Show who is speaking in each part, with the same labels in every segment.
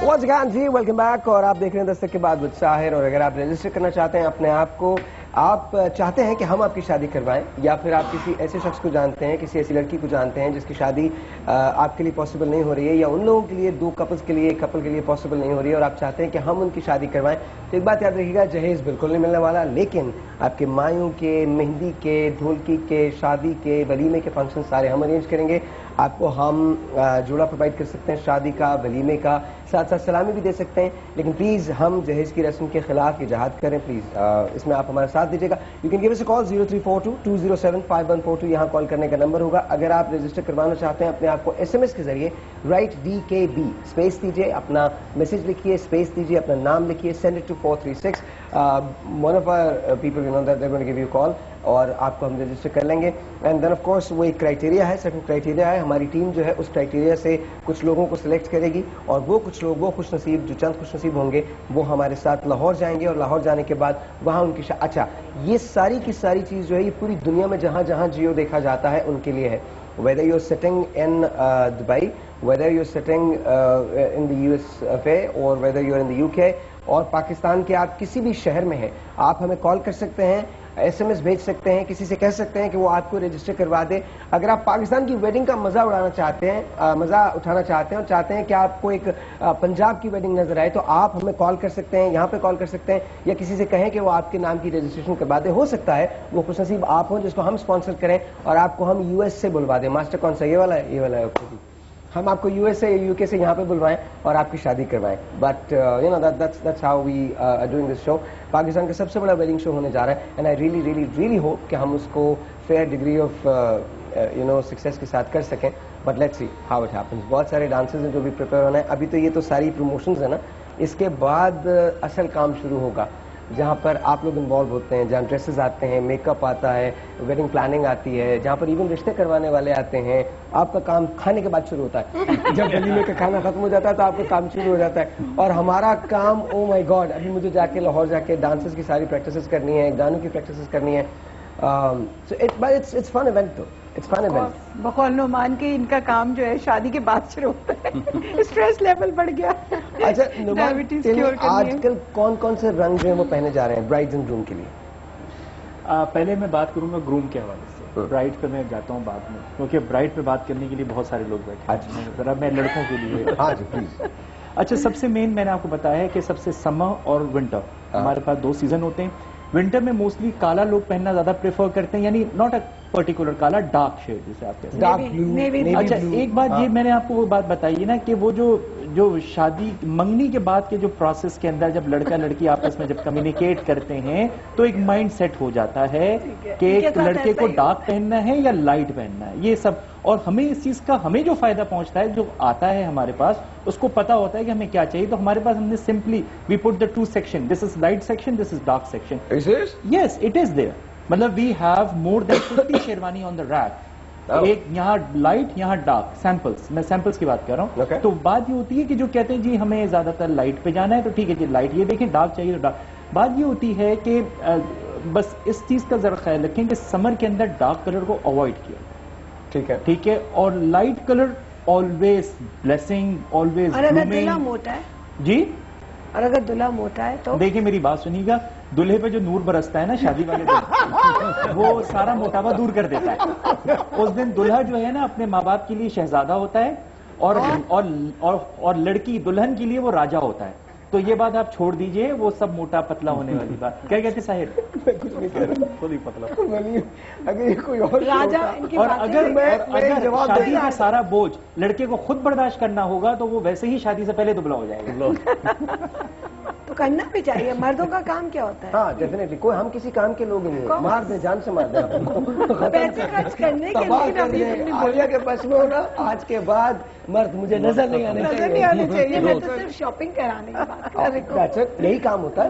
Speaker 1: once again जी welcome back. और आप देख रहे हैं दस्तक के बाद विद साहिर। और अगर आप रजिस्टर करना चाहते हैं अपने आप को, आप चाहते हैं कि हम आपकी शादी करवाएं, या फिर आप किसी ऐसे शख्स को जानते हैं, किसी ऐसी लड़की को जानते हैं जिसकी शादी आपके लिए पॉसिबल नहीं हो रही है, या उन लोगों के लिए, दो कपल्स के लिए, एक कपल के लिए पॉसिबल नहीं हो रही है, और आप चाहते हैं कि हम उनकी शादी करवाएं, तो एक बात याद रखिएगा, जहेज बिल्कुल नहीं मिलने वाला, लेकिन आपके मायों के, मेहंदी के, ढोलकी के, शादी के, वलीमे के फंक्शन सारे हम अरेंज करेंगे। आपको हम जोड़ा प्रोवाइड कर सकते हैं शादी का, वलीमे का, साथ साथ सलामी भी दे सकते हैं, लेकिन प्लीज़ हम जहेज की रस्म के खिलाफ इजाहत करें प्लीज़। इसमें आप हमारा साथ दीजिएगा। You can give us a call 0342-207-5142, यहाँ कॉल करने का नंबर होगा। अगर आप रजिस्टर करवाना चाहते हैं अपने आप को SMS के जरिए, राइट DKB स्पेस दीजिए, अपना मैसेज लिखिए, स्पेस दीजिए, अपना नाम लिखिए, send it to 436। One of our people you know that they are going to give you call, और आपको हम रजिस्टर कर लेंगे। एंड देन ऑफ कोर्स वो एक क्राइटेरिया है, सर्टेन क्राइटेरिया है। हमारी टीम जो है उस क्राइटेरिया से कुछ लोगों को सिलेक्ट करेगी, और वो कुछ लोग, वो खुश नसीब, जो चंद खुश नसीब होंगे, वो हमारे साथ लाहौर जाएंगे, और लाहौर जाने के बाद वहाँ उनकी अच्छा, ये सारी की सारी चीज़ जो है ये पूरी दुनिया में जहाँ जहाँ जियो देखा जाता है उनके लिए है। Whether you're sitting in Dubai, whether you're sitting in the USA, or whether you're in the UK, और पाकिस्तान के आप किसी भी शहर में हैं, आप हमें कॉल कर सकते हैं, SMS भेज सकते हैं, किसी से कह सकते हैं कि वो आपको रजिस्टर करवा दे। अगर आप पाकिस्तान की वेडिंग का मज़ा उड़ाना चाहते हैं, मज़ा उठाना चाहते हैं, और चाहते हैं कि आपको एक पंजाब की वेडिंग नजर आए, तो आप हमें कॉल कर सकते हैं, यहाँ पे कॉल कर सकते हैं, या किसी से कहें कि वो आपके नाम की रजिस्ट्रेशन करवा दे। हो सकता है वो खुश नसीब आप हो जिसको हम स्पॉन्सर करें, और आपको हम US से बुलवा दें। मास्टर कौन सा, ये वाला है? ये वाला है। हम आपको US से, UK से यहाँ पे बुलवाएं और आपकी शादी करवाएं। But you know that's how we are doing this show. Pakistan का सबसे बड़ा वेडिंग शो होने जा रहा है, and I really really really hope कि हम उसको fair degree of you know success के साथ कर सकें। But let's see how it happens. बहुत सारे डांसेस हैं जो भी प्रिपेयर होना है। अभी तो ये तो सारी प्रमोशंस है ना, इसके बाद असल काम शुरू होगा, जहाँ पर आप लोग इन्वॉल्व होते हैं, जहाँ ड्रेसेस आते हैं, मेकअप आता है, वेडिंग प्लानिंग आती है, जहाँ पर इवन रिश्ते करवाने वाले आते हैं। आपका काम खाने के बाद शुरू होता है। जब वलीमे का खाना खत्म हो जाता है तो आपका काम शुरू हो जाता है, और हमारा काम, ओ माय गॉड, अभी मुझे जाके लाहौर जाके डांसेस की सारी प्रैक्टिसेस करनी है, गानों की प्रैक्टिसेस करनी है। सो इट्स फन इवेंट तो इट्स फन इवेंट।
Speaker 2: बकौल नुमान के इनका काम जो है शादी के बाद शुरू होता है। स्ट्रेस लेवल बढ़ गया।
Speaker 1: अच्छा नुमान, आजकल कौन कौन से रंग जो है वो पहने जा रहे हैं ब्राइड्स एंड ग्रूम के लिए?
Speaker 3: पहले मैं बात करूंगा ग्रूम के हवाले से, ब्राइड पे मैं जाता हूँ बाद में, क्योंकि ब्राइड पे बात करने के लिए बहुत सारे लोग बैठे हैं। जरा मैं लड़कों के लिए।
Speaker 1: हाँ जी प्लीज।
Speaker 3: अच्छा, सबसे मेन मैंने आपको बताया है कि सबसे समर और विंटर, हमारे पास 2 सीजन होते हैं। विंटर में मोस्टली काला लोग पहनना ज्यादा प्रेफर करते हैं, यानी नॉट अ पर्टिकुलर काला, डार्क शेड जिसे आप कहते हैं,
Speaker 1: डार्क ब्लू।
Speaker 3: अच्छा, एक बात ये मैंने आपको वो बात बताई है ना कि वो जो शादी मंगनी के बाद के जो प्रोसेस के अंदर जब लड़का लड़की आपस में जब कम्युनिकेट करते हैं तो एक माइंड सेट हो जाता है कि एक लड़के को डार्क पहनना है या लाइट पहनना है, ये सब। और हमें इस चीज का, हमें जो फायदा पहुंचता है, जो आता है हमारे पास, उसको पता होता है कि हमें क्या चाहिए। तो हमारे पास हमने simply we put the 2 section, this is light section, this is dark section. Yes, it is there. मतलब we have more than 50 sherwani on the rack. एक यहाँ लाइट, यहाँ डार्क, सैंपल्स, मैं सैंपल्स की बात कर रहा हूँ। तो बात ये होती है कि जो कहते हैं जी हमें ज्यादातर लाइट पे जाना है, तो ठीक है जी लाइट ये देखें, डार्क चाहिए तो डार्क। बात ये होती है कि बस इस चीज का जरा ख्याल रखें कि समर के अंदर डार्क कलर को अवॉइड किया, ठीक है, और light colour always blessing, always
Speaker 2: मोटा है
Speaker 3: जी।
Speaker 2: और अगर दूल्हा मोटा है तो
Speaker 3: देखिए मेरी बात सुनिएगा, दूल्हे पे जो नूर बरसता है ना शादी वाले दिन, वो सारा मोटापा दूर कर देता है। उस दिन दूल्हा जो है ना अपने माँ बाप के लिए शहजादा होता है, और लड़की दुल्हन के लिए वो राजा होता है। तो ये बात आप छोड़ दीजिए, वो सब मोटा पतला होने वाली बात। क्या कहते साहिर?
Speaker 1: मैं कुछ नहीं कह रहा, खुद ही पतला। अगर ये कोई और
Speaker 2: राजा,
Speaker 3: और अगर शादी का सारा बोझ लड़के को खुद बर्दाश्त करना होगा तो वो वैसे ही शादी से पहले दुबला हो जाएगा।
Speaker 2: तो करना भी चाहिए। मर्दों का काम क्या होता है?
Speaker 1: हाँ डेफिनेटली, कोई हम किसी काम के लोग नहीं है। मार दे, जान से मार दे आपको।
Speaker 2: पैसे खर्च करने के लिए
Speaker 1: आलिया के बस में होना, आज के बाद मर्द मुझे नजर नहीं आने
Speaker 2: चाहिए। मैं तो सिर्फ शॉपिंग कराने की बात कर रही हूँ।
Speaker 1: यही काम होता है।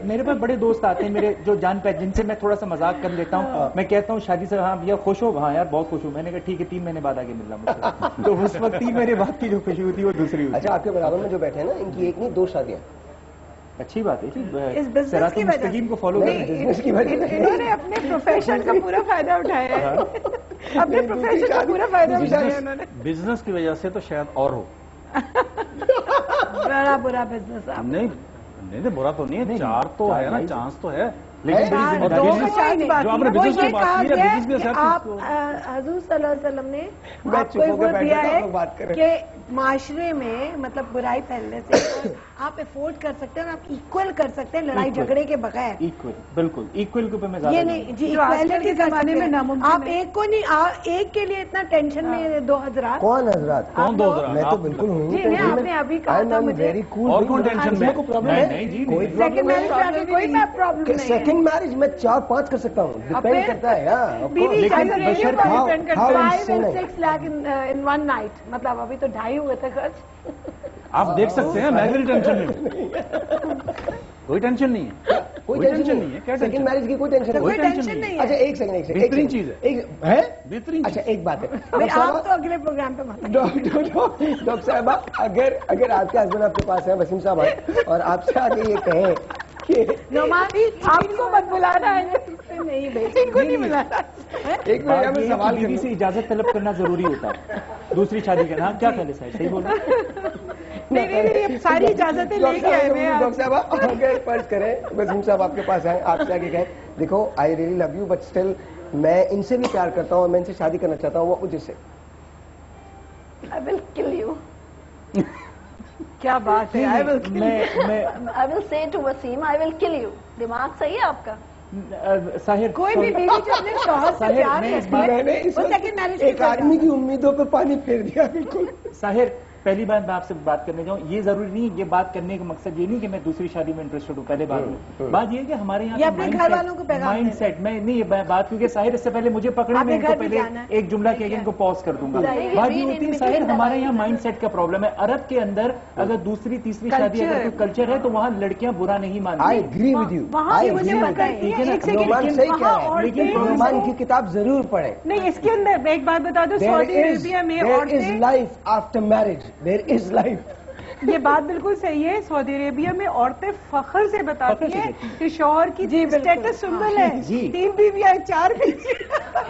Speaker 3: मेरे पास बड़े दोस्त आते हैं मेरे, जो जान पहचान, जिनसे मैं थोड़ा सा मजाक कर लेता हूँ। मैं कहता हूँ शादी से, हाँ भैया खुश हो? हाँ यार बहुत खुश हूँ। मैंने कहा ठीक है 3 महीने बाद आगे मिलना मुझसे। तो उस वक्त 3 महीने बाद की जो खुशी होती है वो दूसरी होती है।
Speaker 1: अच्छा, आपके बराबर में जो बैठे हैं ना, इनकी एक नहीं 2 शादियां।
Speaker 3: अच्छी बात है जी,
Speaker 2: इस बिजनेस की वजह
Speaker 3: को फॉलो
Speaker 2: इन्होंने अपने प्रोफेशन का पूरा फायदा उठाया है। अपने प्रोफेशन का पूरा फायदा उठाया इन्होंने।
Speaker 4: बिजनेस की वजह से तो शायद और हो।
Speaker 2: बड़ा बुरा बिजनेस आप
Speaker 4: नहीं नहीं, बुरा तो नहीं है, चार तो है ना, चांस तो है, लेकिन
Speaker 2: चार-
Speaker 4: और
Speaker 2: दो
Speaker 4: business-
Speaker 2: का चांस बात
Speaker 4: जो
Speaker 2: नहीं
Speaker 4: आपने
Speaker 2: है। वो
Speaker 4: business की
Speaker 2: ये
Speaker 4: बात
Speaker 2: कहा
Speaker 4: की है,
Speaker 2: गया
Speaker 4: business के
Speaker 2: कि
Speaker 4: साथ
Speaker 2: आप
Speaker 4: इसको-
Speaker 2: हजूर सल्लल्लाहु अलैहि वसल्लम ने
Speaker 1: मैं
Speaker 2: आपको
Speaker 1: चुप
Speaker 2: एक
Speaker 1: होकर
Speaker 2: वर्ड
Speaker 1: बैठ
Speaker 2: दिया
Speaker 1: गया था,
Speaker 2: है
Speaker 1: आप लोग बात कर रहे
Speaker 2: कि माशरे में मतलब बुराई फैलने से आप अफोर्ड कर सकते हैं और आप इक्वल कर सकते हैं लड़ाई
Speaker 3: Equal.
Speaker 2: झगड़े के बगैर।
Speaker 3: इक्वल, बिल्कुल इक्वल के ऊपर मैं
Speaker 2: ये
Speaker 3: ज्यादा
Speaker 2: नहीं जी,
Speaker 5: जो आजकल
Speaker 2: इक्वालिटी
Speaker 5: के
Speaker 2: कर
Speaker 5: जमाने
Speaker 2: सकते
Speaker 5: में
Speaker 2: हैं।
Speaker 5: नामुमकिन
Speaker 2: आप
Speaker 5: है।
Speaker 2: एक को नहीं एक के लिए इतना टेंशन में दो हजरात।
Speaker 1: कौन हजरात?
Speaker 4: कौन दो हजरात?
Speaker 1: मैं तो
Speaker 4: आप-
Speaker 1: बिल्कुल हूँ
Speaker 2: जी, नहीं, आपने अभी कहा था मुझे।
Speaker 1: Very cool.
Speaker 4: और कौन टेंशन में?
Speaker 1: को प्रॉब्लम
Speaker 3: नहीं,
Speaker 1: है?
Speaker 3: नहीं जी,
Speaker 1: कोई
Speaker 3: नहीं।
Speaker 1: प्रॉब्लम
Speaker 2: सेकंड मैरिज
Speaker 1: नहीं।
Speaker 2: पे आके कोई प्रॉब्लम नहीं है।
Speaker 1: सेकंड मैरिज में 4-5 कर सकता हूँ, डिपेंड
Speaker 2: फिर?
Speaker 1: करता है। हाँ, of
Speaker 2: बीवी
Speaker 1: course.
Speaker 3: लेकिन
Speaker 2: लेकिन
Speaker 3: बशर
Speaker 1: how-
Speaker 2: डिपेंड करता
Speaker 1: how
Speaker 2: है।
Speaker 1: insane
Speaker 2: 5
Speaker 1: है।
Speaker 2: and 6 lakh in one night, मतलब अभी तो 2.5 हुए थे खर्च।
Speaker 4: आप देख सकते हैं, मैं भी टेंशन नहीं, कोई टेंशन नहीं है, कोई टेंशन नहीं है, क्या
Speaker 1: सेकंड
Speaker 4: टेंशन?
Speaker 1: मैरिज की कोई टेंशन
Speaker 2: कोई
Speaker 1: नहीं।
Speaker 2: टेंशन नहीं
Speaker 1: अच्छा
Speaker 2: है।
Speaker 1: एक सेकंड
Speaker 4: बेहतरीन चीज है।
Speaker 1: एक है
Speaker 4: बेहतरीन
Speaker 1: अच्छा
Speaker 4: चीज।
Speaker 1: एक बात है
Speaker 2: भाई, आप तो अगले प्रोग्राम पे मत
Speaker 1: डॉक्टर साहबा, अगर आपके हस्बैंड आपके पास है, वसीम साहब आए और आपसे आगे ये कहें कि
Speaker 2: नोमान आपको मत बुलाना है, नहीं भाई इनको नहीं बुलाना।
Speaker 1: एक
Speaker 3: बात
Speaker 1: मिनट
Speaker 3: ये
Speaker 1: में
Speaker 3: है
Speaker 1: सवाल
Speaker 3: कि बीवी से इजाजत तलब करना जरूरी होता है दूसरी शादी का। नाम क्या पहले साहब, सही बोला?
Speaker 5: नहीं नहीं नहीं, अब सारी इजाजतें लेके आए हुए हैं आप।
Speaker 1: डॉक्टर साहब अगर फर्ज करें वसीम साहब आपके पास आए, आपसे आगे कहें देखो I really love you but still मैं इनसे भी प्यार करता हूँ और मैं इनसे शादी करना चाहता हूँ, वो मुझे से
Speaker 6: I will kill you.
Speaker 5: क्या बात है, आई विल
Speaker 3: मैं
Speaker 6: I will say to Wasim, I will kill you. दिमाग सही है आपका?
Speaker 3: साहिर
Speaker 2: कोई भी बीवी जो अपने शौहर से
Speaker 3: साहिर,
Speaker 2: प्यार
Speaker 3: मैं इस
Speaker 2: करती है,
Speaker 1: मैंने इस
Speaker 2: वो
Speaker 1: वक्त
Speaker 2: सेकंड मैरिज
Speaker 1: एक आदमी की उम्मीदों पर पानी फेर दिया बिल्कुल।
Speaker 3: साहिर, पहली बात मैं आपसे बात करने जाऊँ, ये जरूरी नहीं, ये बात करने का मकसद ये नहीं कि मैं दूसरी शादी में इंटरेस्टेड हूँ, पहले बात में बात ये है कि हमारे यहाँ
Speaker 2: ये अपने घर वालों को पैगाम
Speaker 3: माइंड सेट में नहीं, ये बात क्योंकि साहिर इससे पहले मुझे पकड़े,
Speaker 2: आपने
Speaker 3: मैं इनको
Speaker 2: घर भी
Speaker 3: पहले
Speaker 2: जाना है।
Speaker 3: एक जुमला के इनको पॉज कर दूंगा।
Speaker 6: Right.
Speaker 3: बात ये
Speaker 6: Read
Speaker 3: होती है
Speaker 6: in
Speaker 3: साहिर,
Speaker 6: between
Speaker 3: हमारे
Speaker 6: the
Speaker 3: यहाँ
Speaker 6: lines.
Speaker 3: माइंड सेट का प्रॉब्लम है। अरब के अंदर अगर दूसरी तीसरी शादी अगर कोई कल्चर है तो वहाँ लड़कियां बुरा नहीं
Speaker 1: आई
Speaker 3: मानती।
Speaker 1: एग्री विद यू,
Speaker 2: वहाँ
Speaker 1: आई
Speaker 2: भी मुझे
Speaker 1: एग्री
Speaker 2: पता है,
Speaker 3: ठीक है ना?
Speaker 2: एक सेकंड,
Speaker 1: नोमान सही कह रहा है,
Speaker 3: लेकिन
Speaker 1: नोमान की किताब जरूर पढ़ें।
Speaker 5: नहीं, इसके अंदर मैं एक बात बता दूं, सऊदी अरेबिया में
Speaker 1: there is
Speaker 5: औरतें,
Speaker 1: life after marriage, there is life।
Speaker 5: ये बात बिल्कुल सही है, सऊदी अरेबिया में औरतें फख्र से बताती
Speaker 3: फख्र से
Speaker 5: हैं
Speaker 3: कहती
Speaker 5: कि शौहर की स्टेटस सिंबल है,
Speaker 3: जी।
Speaker 5: 3 बीवियां 4
Speaker 3: जी।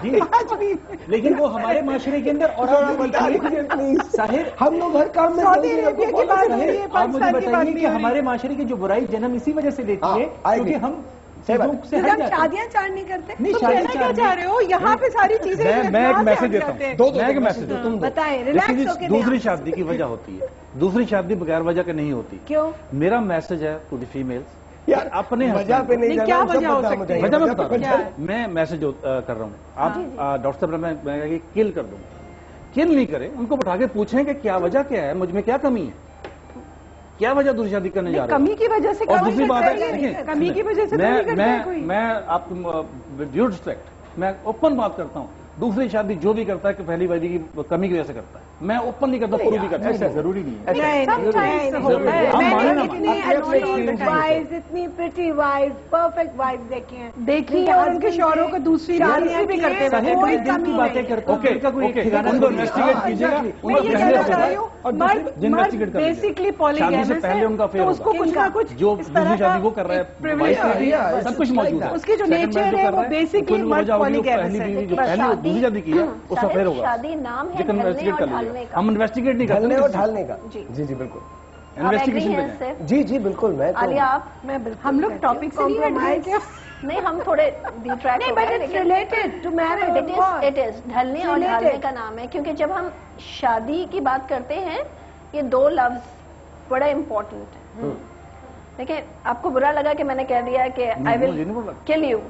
Speaker 5: बीवी 5 बीवी।
Speaker 3: लेकिन वो हमारे माशरे के अंदर और
Speaker 1: थोड़ा बता दीजिए प्लीज।
Speaker 3: साहिर,
Speaker 1: हम लोग हर काम में
Speaker 5: सऊदी
Speaker 1: सऊदी
Speaker 5: अरेबिया की
Speaker 1: अरब को
Speaker 5: बात
Speaker 1: follow
Speaker 5: हो रही
Speaker 1: करें।
Speaker 5: है,
Speaker 3: आप मुझे
Speaker 5: पाकिस्तान की बात
Speaker 3: बताइए
Speaker 5: नहीं
Speaker 3: कि
Speaker 5: हो रही।
Speaker 3: हमारे माशरे की जो बुराई जन्म इसी वजह से लेती
Speaker 1: हाँ,
Speaker 3: है
Speaker 1: I
Speaker 3: क्योंकि
Speaker 1: agree।
Speaker 3: हम
Speaker 1: सही बात।
Speaker 3: चीजों से
Speaker 2: क्योंकि
Speaker 3: हट
Speaker 2: हम
Speaker 3: जाते हैं।
Speaker 2: शादियां चार नहीं करते।
Speaker 3: नहीं,
Speaker 5: तुम
Speaker 3: शादी
Speaker 5: कहना क्या
Speaker 3: चार
Speaker 5: चाह रहे हो, यहाँ पे सारी चीजें
Speaker 4: मैं
Speaker 5: यहाँ
Speaker 4: एक
Speaker 5: से
Speaker 4: मैसेज
Speaker 5: हट
Speaker 4: देता
Speaker 5: जाते हैं।
Speaker 4: हूँ, मैं एक मैसेज देता हूँ।
Speaker 2: बताएं,
Speaker 4: देखिए
Speaker 2: रिलैक्स
Speaker 4: जी,
Speaker 2: होके
Speaker 4: दूसरी
Speaker 2: दें।
Speaker 4: शादी की वजह होती है, दूसरी शादी बगैर वजह के नहीं होती।
Speaker 2: क्यों?
Speaker 4: मेरा मैसेज है टू द फीमेल्स,
Speaker 1: यार
Speaker 4: अपने
Speaker 1: वजह
Speaker 4: husband
Speaker 1: पे नहीं
Speaker 5: नहीं,
Speaker 1: जाना,
Speaker 5: क्या
Speaker 1: सब
Speaker 5: वजह हो
Speaker 1: बता
Speaker 5: सकती
Speaker 1: मुझे।
Speaker 5: है?
Speaker 4: वजह मैं बता
Speaker 5: क्या
Speaker 4: रहा
Speaker 5: है?
Speaker 4: हूँ, मैं मैसेज कर रहा हूँ। आप डॉक्टर साहब मैं किल कर दूंगा, किल नहीं करें, उनको बैठा के पूछें कि क्या वजह क्या है, मुझ में क्या कमी है, क्या वजह दूसरी शादी करने जा रहे
Speaker 5: कमी की वजह से
Speaker 4: और
Speaker 5: कमी
Speaker 4: दूसरी बात
Speaker 5: करता
Speaker 4: है,
Speaker 5: है,
Speaker 4: देखिए,
Speaker 5: कमी की वजह से तो नहीं करता है कोई।
Speaker 4: मैं आपको ड्यू रिस्पेक्ट, मैं ओपन बात करता हूँ। दूसरी शादी जो भी करता है कि पहली वाली की कमी की वजह से करता है, मैं ओपन नहीं करता, प्रूव भी करता
Speaker 3: ऐसा
Speaker 4: हूँ।
Speaker 3: जरूरी नहीं है।
Speaker 2: नहीं,
Speaker 5: Sometimes
Speaker 2: नहीं,
Speaker 5: होता है।
Speaker 4: हम माने ना
Speaker 2: मैंने
Speaker 4: माने।
Speaker 2: इतनी
Speaker 1: अपने
Speaker 2: अच्छी
Speaker 1: experience
Speaker 2: वाइफ, इतनी प्रिटी वाइफ, परफेक्ट वाइफ देखी हैं।
Speaker 5: देखी है और उनके शौहरों को दूसरी
Speaker 2: शादियां
Speaker 5: भी
Speaker 2: की
Speaker 5: करते
Speaker 2: हैं,
Speaker 3: साहिर,
Speaker 2: कोई
Speaker 3: बड़े दिल
Speaker 2: कमी
Speaker 3: की बातें
Speaker 2: नहीं है।
Speaker 3: करता हूँ,
Speaker 4: ओके,
Speaker 3: उनका कोई एक
Speaker 4: ओके,
Speaker 3: ठिकाना
Speaker 4: उनको
Speaker 3: नहीं है।
Speaker 4: इन्वेस्टिगेट कीजिएगा,
Speaker 5: मैं
Speaker 4: उनका
Speaker 5: ये
Speaker 4: पहले
Speaker 5: कहना चाह रही
Speaker 4: होगा
Speaker 5: हूँ,
Speaker 4: और
Speaker 5: मर्द
Speaker 4: इन्वेस्टिगेट कर
Speaker 5: बेसिकली
Speaker 4: शादी
Speaker 5: पॉलीगैमस
Speaker 4: से पहले उनका
Speaker 5: है,
Speaker 4: affair
Speaker 5: तो उसको
Speaker 4: होगा।
Speaker 5: कुछ ना कुछ
Speaker 4: जो
Speaker 5: इस
Speaker 4: दूसरी
Speaker 5: तरह का
Speaker 4: शादी वो कर रहा है,
Speaker 5: privilege
Speaker 4: वाइफ
Speaker 5: है।
Speaker 4: भी
Speaker 1: yeah,
Speaker 4: सब कुछ मौजूद है।
Speaker 5: उसकी जो
Speaker 4: Second
Speaker 5: nature
Speaker 4: marriage जो
Speaker 5: है,
Speaker 4: कर
Speaker 5: वो
Speaker 4: रहा है,
Speaker 5: basically
Speaker 4: कोई वजह होगी, वो
Speaker 5: polygamous
Speaker 4: पहली
Speaker 5: है।
Speaker 4: बीवी जो
Speaker 6: पर
Speaker 4: पहली
Speaker 6: शादी-
Speaker 4: दूसरी शादी की है उसका
Speaker 6: शादी-
Speaker 4: अफेयर होगा।
Speaker 6: शादी नाम है
Speaker 4: लेकिन
Speaker 6: ढलने
Speaker 4: इन्वेस्टिगेट
Speaker 6: और
Speaker 4: कर
Speaker 6: ढालने
Speaker 4: लीजिए,
Speaker 6: का।
Speaker 4: हम इन्वेस्टिगेट नहीं करते
Speaker 1: ढलने और
Speaker 4: किसी
Speaker 1: ढालने का।
Speaker 6: जी।
Speaker 1: जी जी बिल्कुल।
Speaker 6: आप
Speaker 4: इन्वेस्टिगेशन
Speaker 6: agree
Speaker 4: पे
Speaker 6: हैं
Speaker 4: जाएं।
Speaker 6: इससे?
Speaker 1: जी जी बिल्कुल। मैं तो
Speaker 6: आलिया आप?
Speaker 2: मैं बिल्कुल
Speaker 5: हम लोग
Speaker 2: कहती हूँ,
Speaker 5: टॉपिक से नहीं हट गए क्या?
Speaker 6: नहीं, हम थोड़े डिट्रैक्ट
Speaker 2: नहीं, but it's related to marriage, of course.
Speaker 6: It is ढलने और
Speaker 2: Related.
Speaker 6: ढालने का नाम है, क्योंकि जब हम शादी की बात करते हैं ये दो लफ्ज बड़ा इम्पोर्टेंट है। देखिए, आपको बुरा लगा कि मैंने कह दिया कि आई
Speaker 4: मुझे
Speaker 6: विल
Speaker 4: नहीं बुरा।
Speaker 6: किल यू,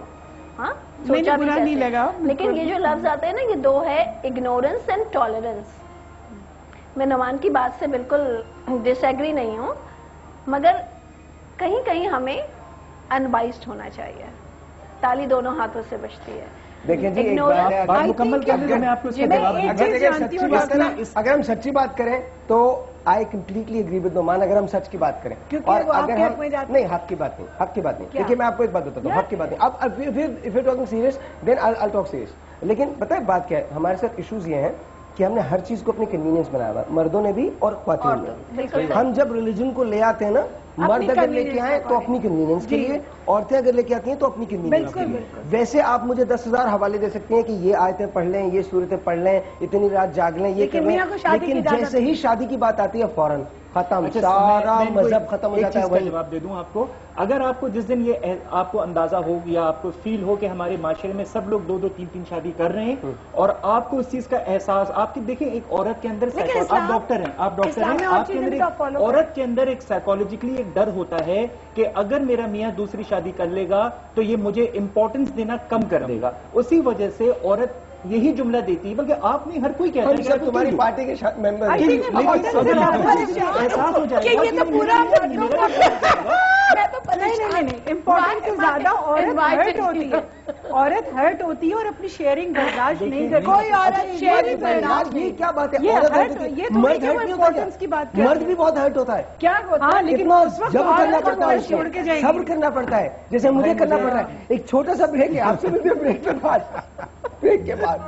Speaker 6: हाँ
Speaker 5: मुझे
Speaker 6: सोचा भी
Speaker 5: बुरा नहीं
Speaker 6: कैसे?
Speaker 5: लगा,
Speaker 6: लेकिन ये जो लफ्ज आते हैं ना, ये दो है इग्नोरेंस एंड टॉलरेंस। मैं नमान की बात से बिल्कुल डिसएग्री नहीं हूँ, मगर कहीं कहीं हमें अनबाइस्ड होना चाहिए। ताली दोनों हाथों से बजती है।
Speaker 1: देखिए जी एक
Speaker 6: Ignorance-
Speaker 1: बात है,
Speaker 3: बात
Speaker 1: अगर-
Speaker 3: मुकम्मल कर लें, मैं आपको इसका
Speaker 5: मैं
Speaker 3: जवाब
Speaker 5: एक
Speaker 3: दूंगा।
Speaker 1: अगर
Speaker 5: चीज
Speaker 1: अगर
Speaker 5: जानती
Speaker 1: सच्ची
Speaker 5: हूँ,
Speaker 1: बात
Speaker 5: डॉक्टर,
Speaker 1: करें, अगर हम सच्ची बात करें तो I completely agree with Noman, अगर हम सच की बात करें।
Speaker 2: क्योंकि
Speaker 1: और
Speaker 2: वो आपके
Speaker 1: अगर
Speaker 2: हक में जाते
Speaker 1: नहीं, हक की बात नहीं, हक की बात नहीं।
Speaker 2: क्या?
Speaker 1: देखिए मैं आपको एक बात बताता हूँ, हक की बात नहीं। अब फिर if you talking serious then I talk serious. लेकिन पता है बात क्या है, हमारे साथ इश्यूज ये हैं कि हमने हर चीज को अपनी कन्वीनियंस बनाया हुआ है, मर्दों ने भी और ख्वातीन ने भी।
Speaker 6: बिल्कुल।
Speaker 1: हम जब रिलीजन को ले आते हैं ना, मर्द अगर लेके आए तो अपनी कन्वीनियंस के लिए, औरतें अगर लेके आती हैं तो अपनी कन्वीनियंस के लिए। वैसे आप मुझे 10,000 हवाले दे सकते हैं कि ये आयतें पढ़ लें, ये सूरतें पढ़ लें, इतनी रात जाग लें, ये
Speaker 2: लेकिन
Speaker 1: कर लें,
Speaker 2: मियां को शादी की
Speaker 1: लेकिन
Speaker 2: इजाजत
Speaker 1: जैसे ही शादी की बात आती है फौरन ختم
Speaker 3: اچھا،
Speaker 1: سارا
Speaker 3: میں
Speaker 1: مذہب ختم ہو
Speaker 3: ایک
Speaker 1: جاتا ہے.
Speaker 3: چیز کا
Speaker 1: وہی
Speaker 3: جواب دے دوں آپ کو. اگر آپ کو جس دن یہ آپ کو اندازہ ہو یا آپ کو فیل ہو کہ ہمارے معاشرے میں سب لوگ 2-2 3-3 شادی کر رہے ہیں اور آپ کو اس چیز کا احساس, آپ کی دیکھیں ایک عورت کے اندر آپ ڈاکٹر ہیں, آپ کے اندر عورت کے اندر ایک سائیکولوجیکلی ایک ڈر ہوتا ہے کہ اگر میرا میاں دوسری شادی کر لے گا تو یہ مجھے امپورٹنس دینا کم کر دے گا. اسی وجہ سے عورت یہی جملہ دیتی ہے, بلکہ آپ نہیں, ہر کوئی کہتا
Speaker 1: ہم
Speaker 3: ہے کہ
Speaker 1: سب تمہاری پارٹی کے ممبر ہیں.
Speaker 3: احساس ہو جائے گا
Speaker 2: یہ تو پورا میں تو
Speaker 5: نہیں, امپورٹنٹ سے زیادہ عورت ہوتی ہے, عورت ہرٹ ہوتی ہے اور اپنی شیئرنگ برداشت نہیں کرتی.
Speaker 2: کوئی عورت شیئرنگ برداشت
Speaker 1: یہ کیا بات ہے؟
Speaker 5: یہ تو
Speaker 1: مرد ہرٹ نہیں ہوتا,
Speaker 5: کی بات کر
Speaker 1: مرد بھی بہت ہرٹ ہوتا ہے.
Speaker 2: کیا ہوتا ہے
Speaker 5: لیکن
Speaker 1: جب کرنا پڑتا ہے,
Speaker 5: چھوڑ کے جائے
Speaker 1: صبر کرنا پڑتا ہے, جیسے مجھے کرنا پڑ رہا ہے. ایک چھوٹا سا بریک ہے, آپ سے بھی بریک کے بعد